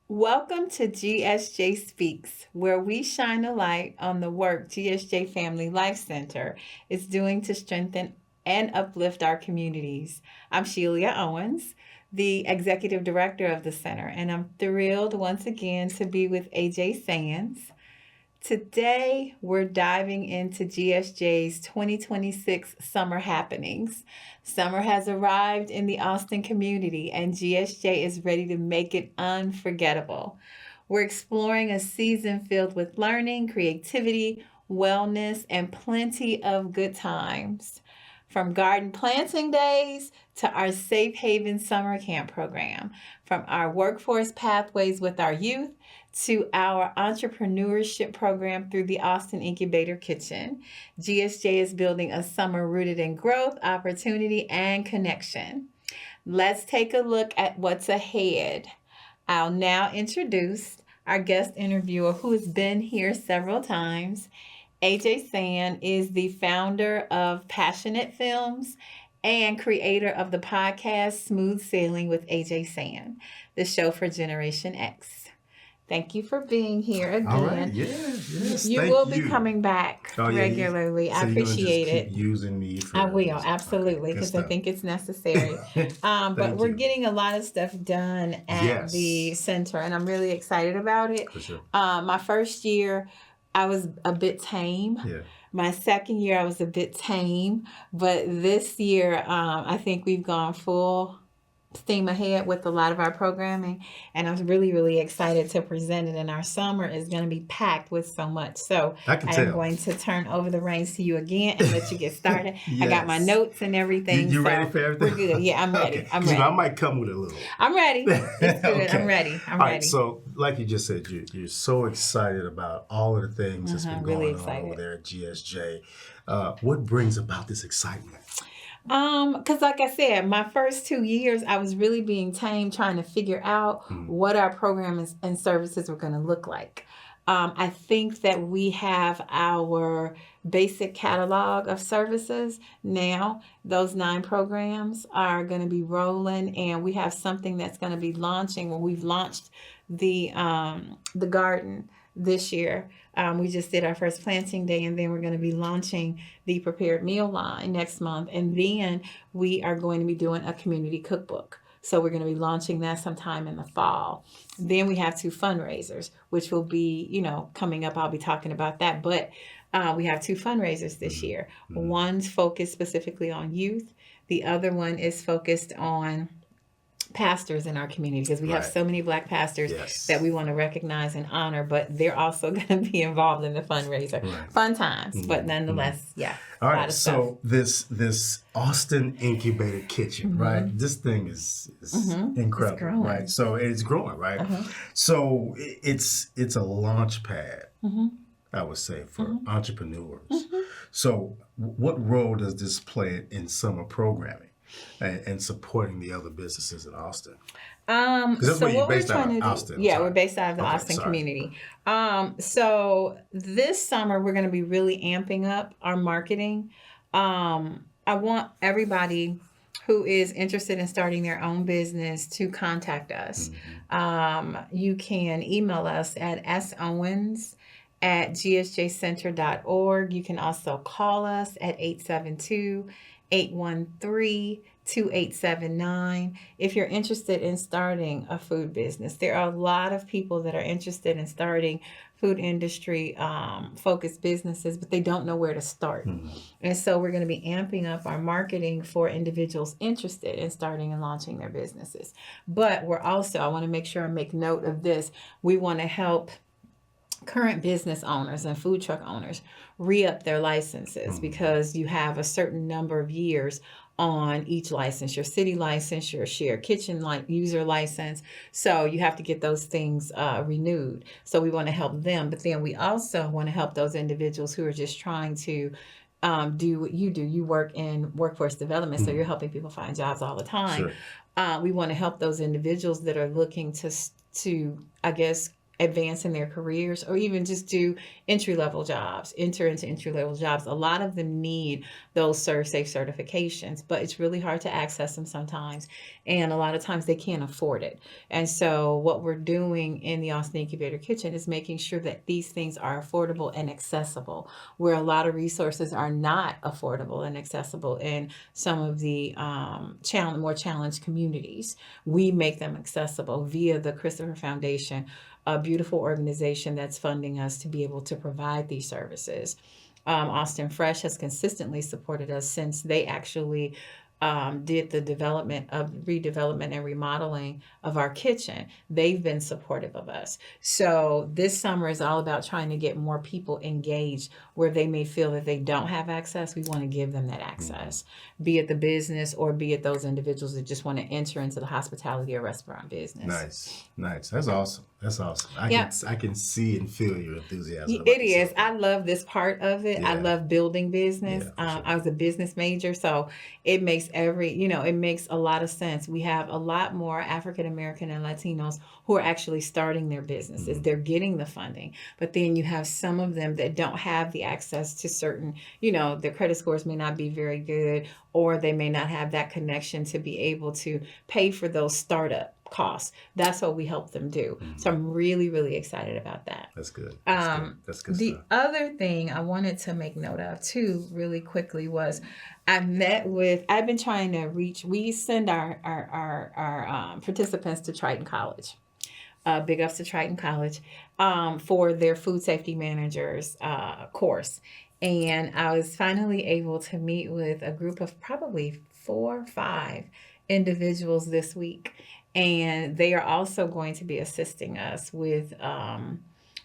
Welcome to GSJ Speaks, where we shine a light on the work GSJ Family Life Center is doing to strengthen and uplift our communities. I'm Shelia Owens, the Executive Director of the Center, and I'm thrilled once again to be with AJ Sands. Today, we're diving into GSJ's 2026 summer happenings. Summer has arrived in the Austin community, and GSJ is ready to make it unforgettable. We're exploring a season filled with learning, creativity, wellness, and plenty of good times. From garden planting days to our Safe Haven summer camp program, from our workforce pathways with our youth to our entrepreneurship program through the Austin Incubator Kitchen, GSJ is building a summer rooted in growth, opportunity, and connection. Let's take a look at what's ahead. I'll now introduce our guest interviewer who has been here several times. AJ San is the founder of Passionate Films and creator of the podcast Smooth Sailing with AJ San, the show for Generation X. Thank you for being here again. All right. Yes. You will be coming back regularly. So I appreciate it. Keep using me for I will, absolutely, because I think it's necessary. But we're getting a lot of stuff done at the center, and I'm really excited about it. For sure. My first year, I was a bit tame. Yeah. My second year, I was a bit tame. But this year, I think we've gone full steam ahead with a lot of our programming, and I'm really, really excited to present it. And our summer is going to be packed with so much. So I'm going to turn over the reins to you again and let you get started. Yes. I got my notes and everything. You ready for everything? We're good. Yeah, I'm ready. Okay. I'm ready. I might come with a little. I'm ready. It's good. Okay. I'm ready. All right. So, like you just said, you're so excited about all of the things that's been going on over there at GSJ. What brings about this excitement? Because like I said, my first 2 years, I was really being tame, trying to figure out what our programs and services were going to look like. I think that we have our basic catalog of services now. Those 9 programs are going to be rolling, and we have something that's going to be launching. Well, we've launched the garden this year. We just did our first planting day, and then we're going to be launching the prepared meal line next month. And then we are going to be doing a community cookbook. So we're going to be launching that sometime in the fall. Then we have 2 fundraisers, which will be, coming up. I'll be talking about that. But we have 2 fundraisers this year. One's focused specifically on youth. The other one is focused on pastors in our community, because we have so many Black pastors that we want to recognize and honor, but they're also going to be involved in the fundraiser. Fun times, but nonetheless, All right, so this Austin Incubator Kitchen, right? This thing is incredible, right? So it's growing, right? So it's a launch pad, I would say, for entrepreneurs. So what role does this play in summer programming and supporting the other businesses in Austin? Because so what we're trying to do, Austin. we're based out of the Austin community. So this summer we're going to be really amping up our marketing. I want everybody who is interested in starting their own business to contact us. You can email us at sowens@gsjcenter.org. You can also call us at 872-813-2879 if you're interested in starting a food business. There are a lot of people that are interested in starting food industry focused businesses, but they don't know where to start. And so we're going to be amping up our marketing for individuals interested in starting and launching their businesses. But we're also, I want to make sure I make note of this, we want to help current business owners and food truck owners re-up their licenses, because you have a certain number of years on each license, your city license, your shared kitchen user license. So you have to get those things renewed. So we want to help them, but then we also want to help those individuals who are just trying to do what you do. You work in workforce development, so you're helping people find jobs all the time. Sure. We want to help those individuals that are looking to I guess advance in their careers, or even just do enter into entry level jobs. A lot of them need those ServSafe certifications, but it's really hard to access them sometimes, and a lot of times they can't afford it. And so what we're doing in the Austin Incubator Kitchen is making sure that these things are affordable and accessible, where a lot of resources are not affordable and accessible in some of the more challenged communities. We make them accessible via the Christopher Foundation, a beautiful organization that's funding us to be able to provide these services. Austin Fresh has consistently supported us since they actually did the redevelopment and remodeling of our kitchen. They've been supportive of us. So this summer is all about trying to get more people engaged where they may feel that they don't have access. We want to give them that access, be it the business or be it those individuals that just want to enter into the hospitality or restaurant business. Nice. That's awesome. I can see and feel your enthusiasm. It is. I love this part of it. Yeah. I love building business. Sure. I was a business major, so it makes it makes a lot of sense. We have a lot more African American and Latinos who are actually starting their businesses. They're getting the funding, but then you have some of them that don't have the access to certain, their credit scores may not be very good, or they may not have that connection to be able to pay for those startup costs. That's what we help them do. So I'm really, really excited about that. That's good. That's good The stuff. other thing I wanted to make note of too, really quickly, was I've been trying to reach, we send our participants to Triton College. Big ups to Triton College for their food safety managers course. And I was finally able to meet with a group of probably 4 or 5 individuals this week. And they are also going to be assisting us with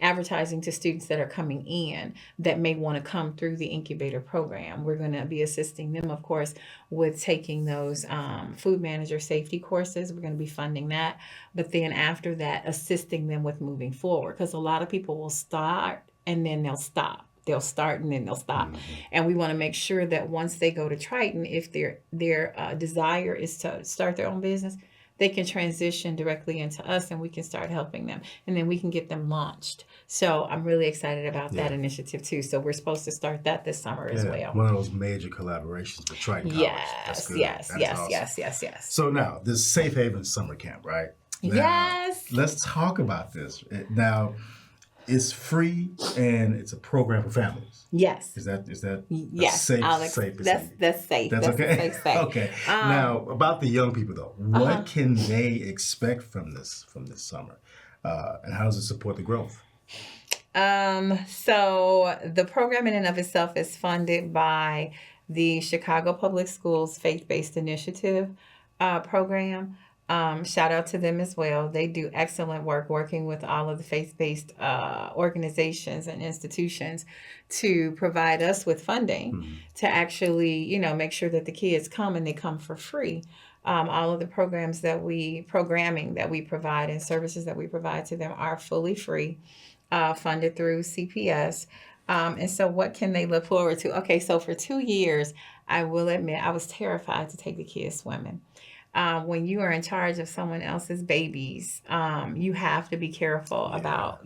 advertising to students that are coming in that may want to come through the incubator program. We're going to be assisting them, of course, with taking those food manager safety courses. We're going to be funding that. But then after that, assisting them with moving forward, because a lot of people will start and then they'll stop. They'll start and then they'll stop. And we want to make sure that once they go to Triton, if their desire is to start their own business, they can transition directly into us and we can start helping them. And then we can get them launched. So I'm really excited about that initiative too. So we're supposed to start that this summer as well. One of those major collaborations with Triton College. That's good. Yes. So now, this Safe Haven Summer Camp, right? Now, yes. Let's talk about this. Now, it's free and it's a program for families. Yes. Is that yes, safe? Alex, safe that's safe. That's okay. Safe. Okay. Now, about the young people though, what can they expect from this summer, and how does it support the growth? So the program in and of itself is funded by the Chicago Public Schools Faith-Based Initiative program. Shout out to them as well. They do excellent work working with all of the faith-based organizations and institutions to provide us with funding to actually, make sure that the kids come and they come for free. All of the programming that we provide and services that we provide to them are fully free, funded through CPS. And so what can they look forward to? Okay, so for 2 years, I will admit I was terrified to take the kids swimming. When you are in charge of someone else's babies, you have to be careful about,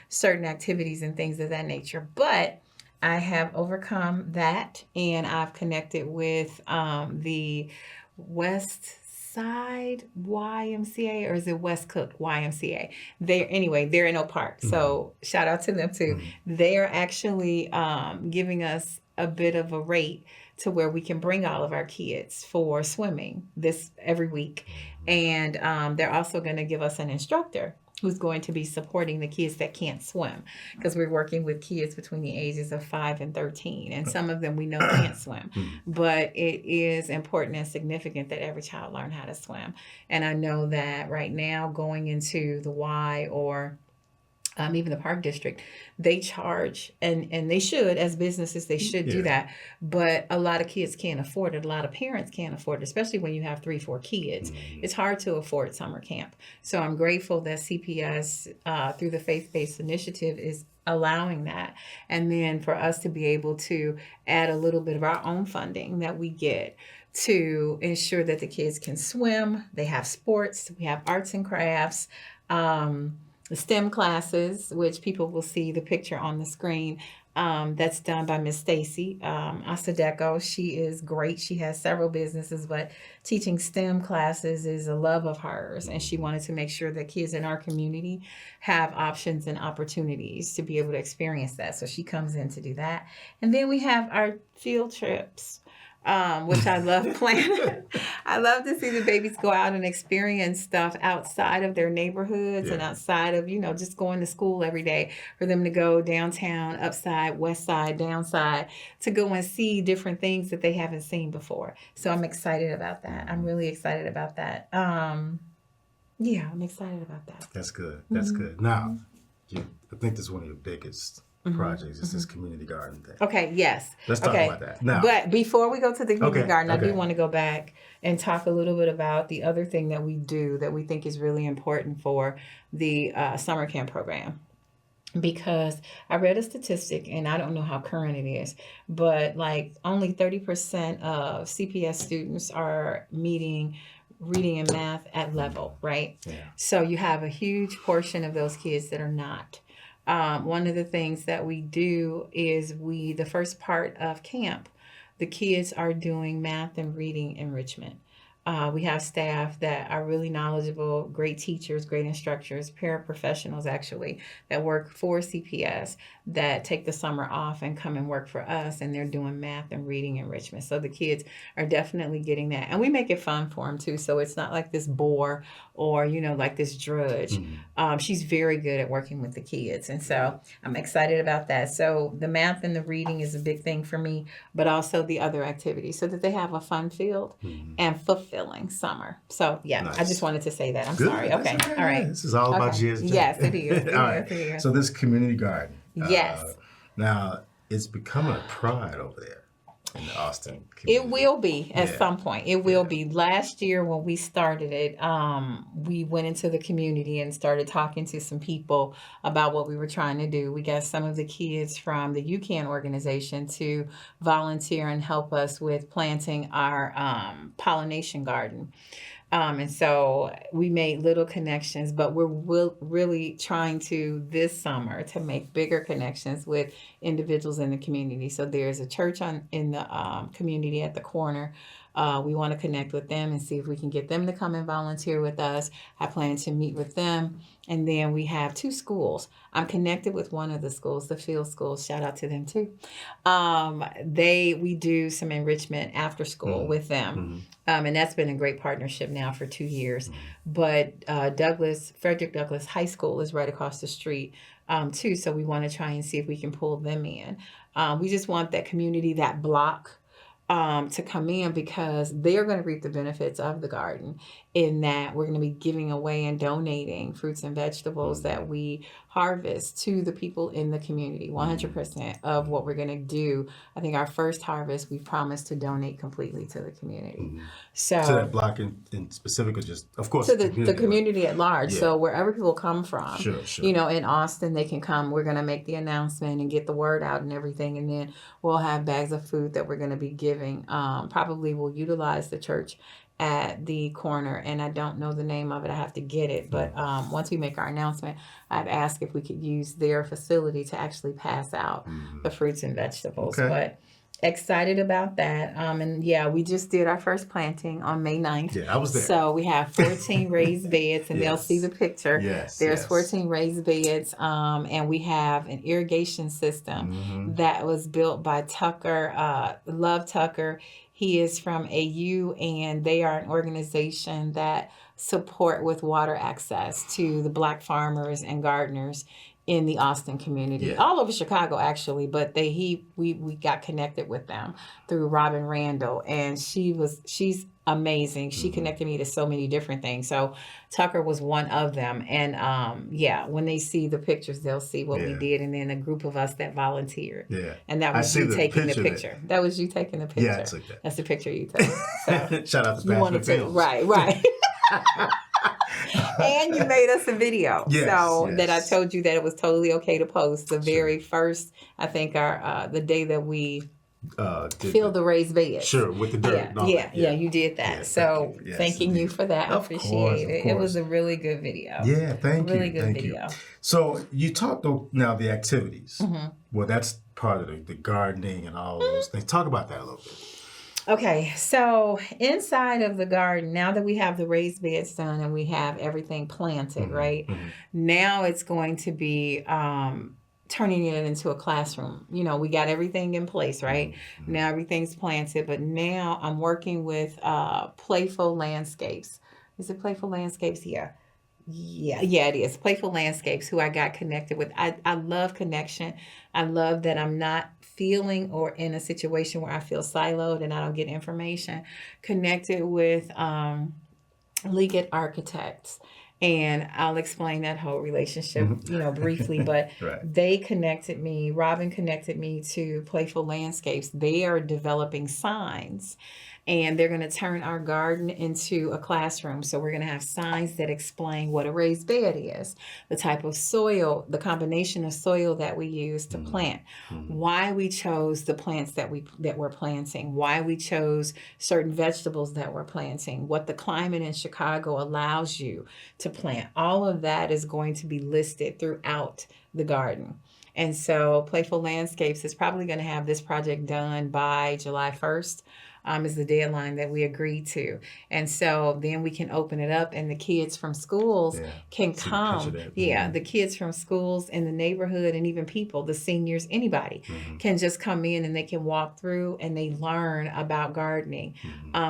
certain activities and things of that nature. But I have overcome that, and I've connected with the West Side YMCA, or is it West Cook YMCA? They're in Oak Park. So shout out to them too. They are actually giving us a bit of a rate to where we can bring all of our kids for swimming every week. And they're also going to give us an instructor who's going to be supporting the kids that can't swim, because we're working with kids between the ages of 5 and 13. And some of them we know can't swim, but it is important and significant that every child learn how to swim. And I know that right now going into the Y or even the Park District, they charge, and they should, as businesses, they should do that. But a lot of kids can't afford it. A lot of parents can't afford it, especially when you have 3, 4 kids. It's hard to afford summer camp. So I'm grateful that CPS, through the Faith-Based Initiative, is allowing that. And then for us to be able to add a little bit of our own funding that we get to ensure that the kids can swim, they have sports, we have arts and crafts, the STEM classes, which people will see the picture on the screen. That's done by Miss Stacy Asadeco. She is great. She has several businesses, but teaching STEM classes is a love of hers. And she wanted to make sure that kids in our community have options and opportunities to be able to experience that. So she comes in to do that. And then we have our field trips. Which I love planning. I love to see the babies go out and experience stuff outside of their neighborhoods and outside of, just going to school every day, for them to go downtown, upside, west side, downside, to go and see different things that they haven't seen before. So I'm excited about that. I'm really excited about that. I'm excited about that. That's good. That's good. Now, I think this is one of your biggest projects. It's this community garden thing. Okay, yes. Let's talk about that. Now, but before we go to the community garden, I do want to go back and talk a little bit about the other thing that we do that we think is really important for the summer camp program. Because I read a statistic, and I don't know how current it is, but like only 30% of CPS students are meeting reading and math at level, right? Yeah. So you have a huge portion of those kids that are not. One of the things that we do is the first part of camp, the kids are doing math and reading enrichment. We have staff that are really knowledgeable, great teachers, great instructors, paraprofessionals actually, that work for CPS, that take the summer off and come and work for us, and they're doing math and reading enrichment. So the kids are definitely getting that. And we make it fun for them too, so it's not like this bore or, like this drudge. She's very good at working with the kids, and so I'm excited about that. So the math and the reading is a big thing for me, but also the other activities, so that they have a fun-filled and fulfilling summer. So nice. I just wanted to say that. I'm good. sorry. Okay. All right. This is all about GSJ. Yes, it is. All right. So this community garden. Yes. Now, it's becoming a pride over there in the Austin community. It will be at some point. It will be. Last year when we started it, we went into the community and started talking to some people about what we were trying to do. We got some of the kids from the UCAN organization to volunteer and help us with planting our pollination garden. And so we made little connections, but we're really trying to this summer to make bigger connections with individuals in the community. So there's a church in the community at the corner. We want to connect with them and see if we can get them to come and volunteer with us. I plan to meet with them. And then we have 2 schools. I'm connected with one of the schools, the field schools. Shout out to them too. We do some enrichment after school with them. And that's been a great partnership now for 2 years. But Frederick Douglass High School is right across the street too. So we want to try and see if we can pull them in. We just want that community, that block, to come in, because they're going to reap the benefits of the garden, in that we're going to be giving away and donating fruits and vegetables that we harvest to the people in the community. 100% of what we're going to do. I think our first harvest, we promised to donate completely to the community. So that block in specific, or just, of course, to the community at large. Yeah. So wherever people come from, sure. In Austin, they can come. We're going to make the announcement and get the word out and everything. And then we'll have bags of food that we're going to be giving. Probably we'll utilize the church at the corner, and I don't know the name of it. I have to get it. But once we make our announcement, I've asked if we could use their facility to actually pass out the fruits and vegetables. Okay. But excited about that. And we just did our first planting on May 9th. Yeah, I was there. So we have 14 raised beds, and they'll see the picture. There's 14 raised beds, and we have an irrigation system that was built by Tucker, Love Tucker. He is from AU, and they are an organization that support with water access to the Black farmers and gardeners in the Austin community, all over Chicago actually, but we got connected with them through Robin Randall, and she's amazing. She connected me to so many different things. So Tucker was one of them, and when they see the pictures, they'll see what we did, and then a group of us that volunteered. And that was you taking the picture. That was you taking the picture. Yeah, I took that. That's the picture you took. So shout out to Pastor Fields. Right. And you made us a video. Yes, So that I yes. told you that it was totally okay to post the Sure. very first, I think the day that we Did filled the raised beds. Sure, with the dirt Yeah, and all yeah, that. yeah, you did that. Yeah, So thank you. Yes, thanking you indeed. for that. I Of course, appreciate of it. It was course. a really good video. Yeah, thank Really you. good Thank video. you. So you talked now the activities. Mm-hmm. Well, that's part of the gardening and all those things. Talk about that a little bit. Okay, so inside of the garden, now that we have the raised beds done and we have everything planted, right? Mm-hmm. Now it's going to be turning it into a classroom. You know, we got everything in place, right? Mm-hmm. Now everything's planted, but now I'm working with Playful Landscapes. Is it Playful Landscapes? Yeah, it is. Playful Landscapes, who I got connected with. I love connection. I love that I'm not feeling or in a situation where I feel siloed and I don't get information. Connected with Leggett Architects. And I'll explain that whole relationship, briefly. But Right. they connected me, Robin connected me to Playful Landscapes. They are developing signs and they're going to turn our garden into a classroom. So we're going to have signs that explain what a raised bed is, the type of soil, the combination of soil that we use to plant, why we chose the plants that we're planting, why we chose certain vegetables that we're planting, what the climate in Chicago allows you to plant. All of that is going to be listed throughout the garden. And so Playful Landscapes is probably going to have this project done by July 1st. Is the deadline that we agreed to. And so then we can open it up and the kids from schools can come. Yeah, the kids from schools in the neighborhood and even people, the seniors, anybody can just come in and they can walk through and they learn about gardening.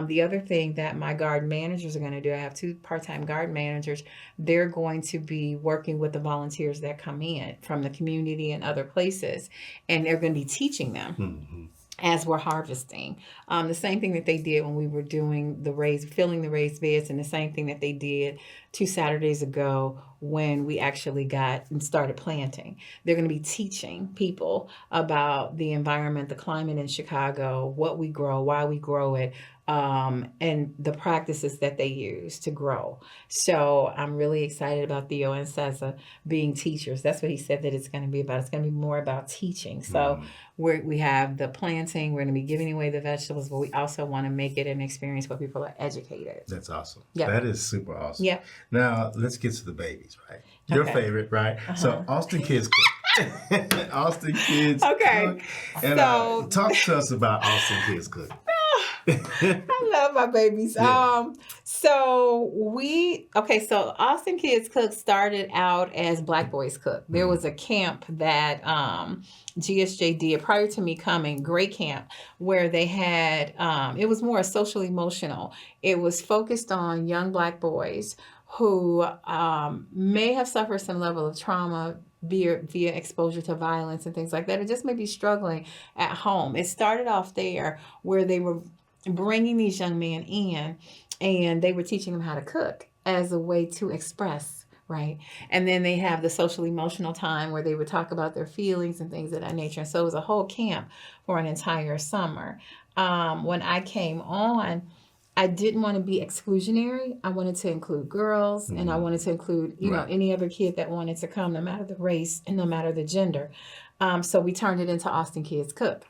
The other thing that my garden managers are going to do, I have 2 part-time garden managers, they're going to be working with the volunteers that come in from the community and other places, and they're going to be teaching them as we're harvesting. The same thing that they did when we were doing filling the raised beds, and the same thing that they did 2 Saturdays ago when we actually got and started planting. They're going to be teaching people about the environment, the climate in Chicago, what we grow, why we grow it, and the practices that they use to grow. So I'm really excited about Theo and Sessa being teachers. That's what he said that it's going to be about. It's going to be more about teaching. So we have the planting, we're going to be giving away the vegetables, but we also want to make it an experience where people are educated. That's awesome. Yep. That is super awesome. Yeah. Now let's get to the babies, right? Your favorite, right? So Austin Kids Cook. Austin Kids Cook. And So talk to us about Austin Kids Cook. I love my babies. Yeah. So Austin Kids Cook started out as Black Boys Cook. There was a camp that GSJ did prior to me coming, great camp, where they had, it was more social emotional. It was focused on young Black boys who may have suffered some level of trauma via exposure to violence and things like that, or just maybe struggling at home. It started off there where they were bringing these young men in and they were teaching them how to cook as a way to express, right? And then they have the social emotional time where they would talk about their feelings and things of that nature. And so it was a whole camp for an entire summer. When I came on, I didn't want to be exclusionary. I wanted to include girls and I wanted to include, any other kid that wanted to come, no matter the race and no matter the gender. So we turned it into Austin Kids Cook.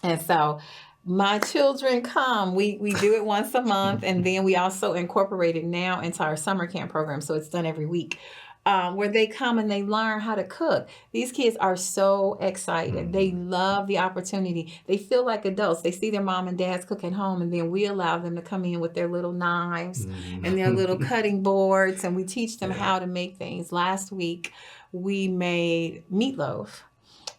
And so my children come, we do it once a month, and then we also incorporate it now into our summer camp program. So it's done every week. Where they come and they learn how to cook. These kids are so excited. They love the opportunity. They feel like adults. They see their mom and dads cook at home, and then we allow them to come in with their little knives and their little cutting boards, and we teach them how to make things. Last week, we made meatloaf.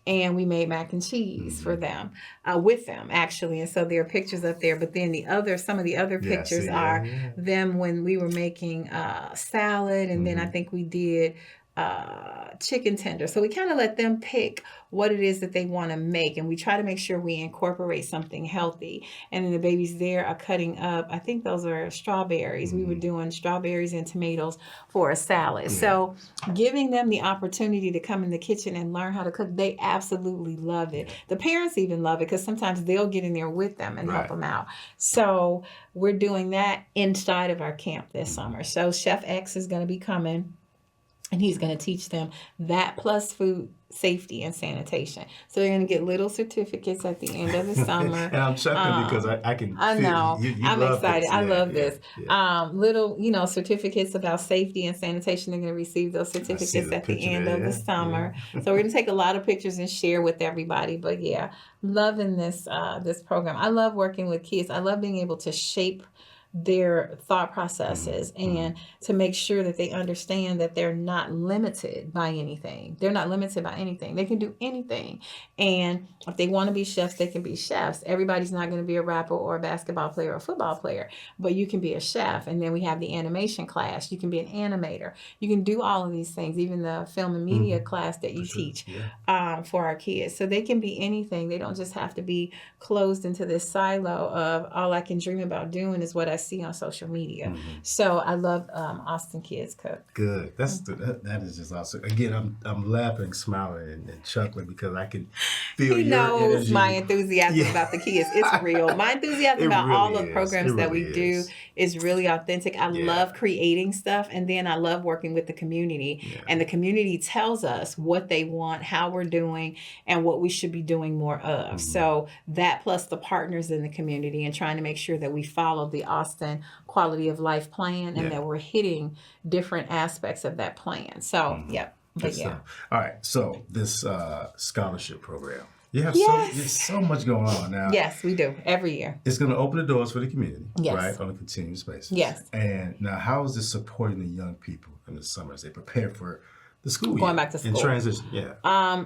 And we made mac and cheese for them, with them actually. And so there are pictures up there. But then some of the other pictures are them when we were making salad. And then I think we did chicken tender. So we kind of let them pick what it is that they want to make, and we try to make sure we incorporate something healthy. And then the babies there are cutting up, I think those are strawberries. We were doing strawberries and tomatoes for a salad. So giving them the opportunity to come in the kitchen and learn how to cook, they absolutely love it. The parents even love it because sometimes they'll get in there with them and help them out. So we're doing that inside of our camp this summer. So Chef X is going to be coming, and he's going to teach them that plus food safety and sanitation. So they're going to get little certificates at the end of the summer. And I'm chuckling because I can I know. You I'm excited. This. I love this. Little, certificates about safety and sanitation. They're going to receive those certificates at the end of the summer. So we're going to take a lot of pictures and share with everybody. But yeah, loving this program. I love working with kids. I love being able to shape their thought processes and to make sure that they understand that they're not limited by anything. They're not limited by anything. They can do anything. And if they want to be chefs, they can be chefs. Everybody's not going to be a rapper or a basketball player or a football player, but you can be a chef. And then we have the animation class. You can be an animator. You can do all of these things, even the film and media class that you teach for our kids. So they can be anything. They don't just have to be closed into this silo of all I can dream about doing is what I see on social media. So I love Austin Kids Cook. Good. That is just awesome. Again, I'm laughing, smiling, and chuckling because I can feel he your knows energy. My enthusiasm about the kids. It's real. My enthusiasm about really all the programs that we do is really authentic. I love creating stuff, and then I love working with the community. And the community tells us what they want, how we're doing, and what we should be doing more of. So that plus the partners in the community and trying to make sure that we follow the Austin quality of life plan and that we're hitting different aspects of that plan. So, All right. So this scholarship program, you have there's so much going on now. Yes, we do every year. It's going to open the doors for the community, right, on a continuous basis. Yes. And now, how is this supporting the young people in the summer as they prepare for the school year? Going back to school. And transition,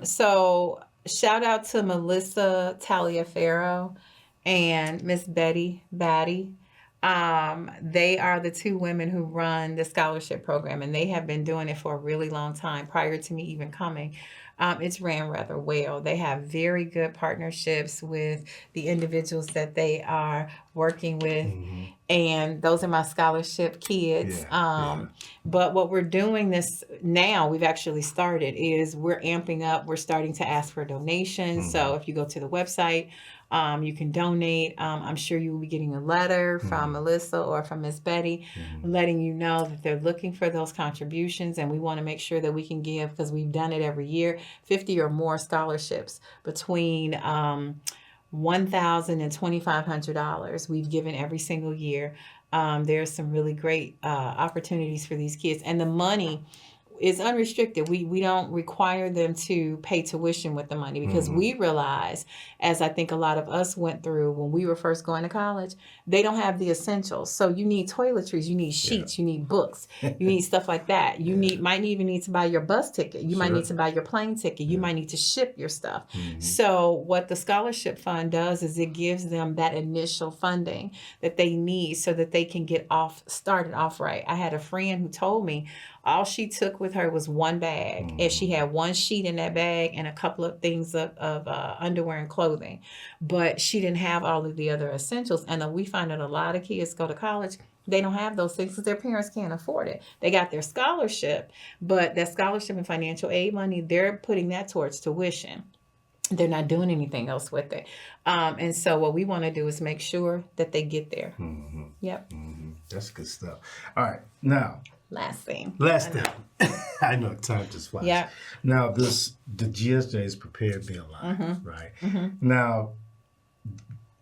So shout out to Melissa Taliaferro and Miss Betty Batty. They are the two women who run the scholarship program, and they have been doing it for a really long time prior to me even coming. It's ran rather well. They have very good partnerships with the individuals that they are working with, and those are my scholarship kids. But what we're doing this now, we've actually started, is we're amping up. We're starting to ask for donations. So if you go to the website, you can donate. I'm sure you will be getting a letter from Melissa or from Miss Betty letting you know that they're looking for those contributions, and we want to make sure that we can give, because we've done it every year, 50 or more scholarships between $1,000 and $2,500 we've given every single year. There's some really great opportunities for these kids, and the money is unrestricted. We don't require them to pay tuition with the money, because we realize, as I think a lot of us went through when we were first going to college, they don't have the essentials. So you need toiletries, you need sheets, you need books, you need stuff like that. You might even need to buy your bus ticket. You might need to buy your plane ticket. You might need to ship your stuff. So what the scholarship fund does is it gives them that initial funding that they need so that they can get started off right. I had a friend who told me all she took with her was one bag, and she had one sheet in that bag and a couple of things of underwear and clothing, but she didn't have all of the other essentials. And we find that a lot of kids go to college, they don't have those things because their parents can't afford it. They got their scholarship, but that scholarship and financial aid money, they're putting that towards tuition. They're not doing anything else with it. And so what we want to do is make sure that they get there. That's good stuff. All right. Now, Last thing. I know time just flies. Yeah. Now, the GSJ is prepared meal line, right? Now,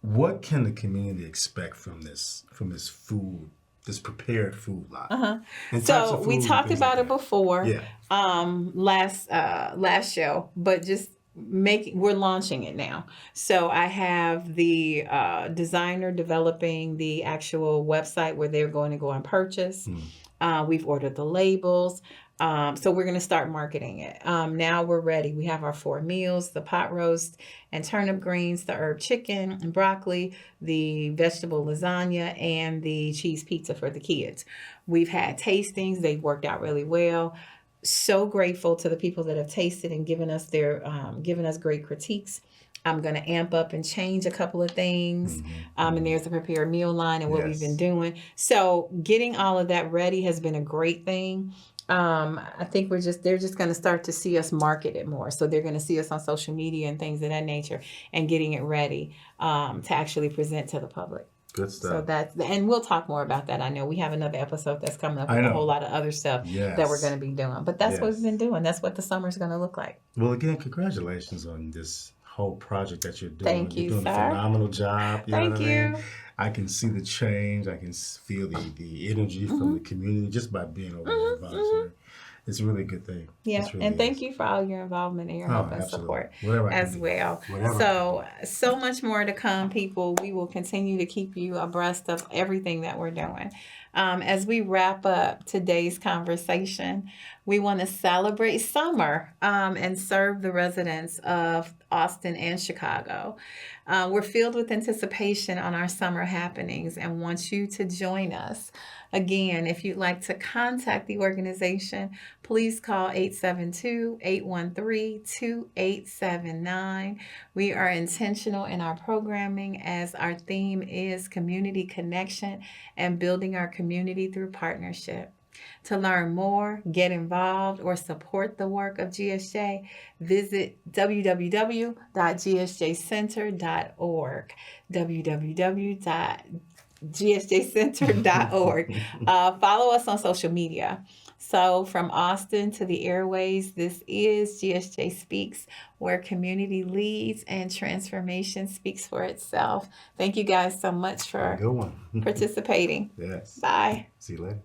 what can the community expect from this food, this prepared food line? So we talked about it before, last show, but just we're launching it now. So I have the designer developing the actual website where they're going to go and purchase. We've ordered the labels. So we're going to start marketing it. Now we're ready. We have our 4 meals, the pot roast and turnip greens, the herb chicken and broccoli, the vegetable lasagna, and the cheese pizza for the kids. We've had tastings. They've worked out really well. so grateful to the people that have tasted and given us great critiques. I'm going to amp up and change a couple of things. And there's a prepared meal line and what we've been doing. So getting all of that ready has been a great thing. I think they're just going to start to see us market it more. So they're going to see us on social media and things of that nature and getting it ready to actually present to the public. Good stuff. So and we'll talk more about that. I know we have another episode that's coming up with a whole lot of other stuff that we're going to be doing. But that's what we've been doing. That's what the summer's going to look like. Well, again, congratulations on this whole project that you're doing. Thank you, You're doing sir. a phenomenal job. Thank you. I can see the change. I can feel the energy from the community just by being over there advising her. It's a really good thing. Yeah, really and thank you for all your involvement and your help and support as well. So much more to come, people. We will continue to keep you abreast of everything that we're doing. As we wrap up today's conversation, we want to celebrate summer and serve the residents of Austin and Chicago. We're filled with anticipation on our summer happenings and want you to join us. Again, if you'd like to contact the organization, please call 872-813-2879. We are intentional in our programming as our theme is community connection and building our community through partnership. To learn more, get involved, or support the work of GSJ, visit www.gsjcenter.org. www.gsjcenter.org. Follow us on social media. So from Austin to the airways, this is GSJ Speaks, where community leads and transformation speaks for itself. Thank you guys so much for participating. Yes. Bye. See you later.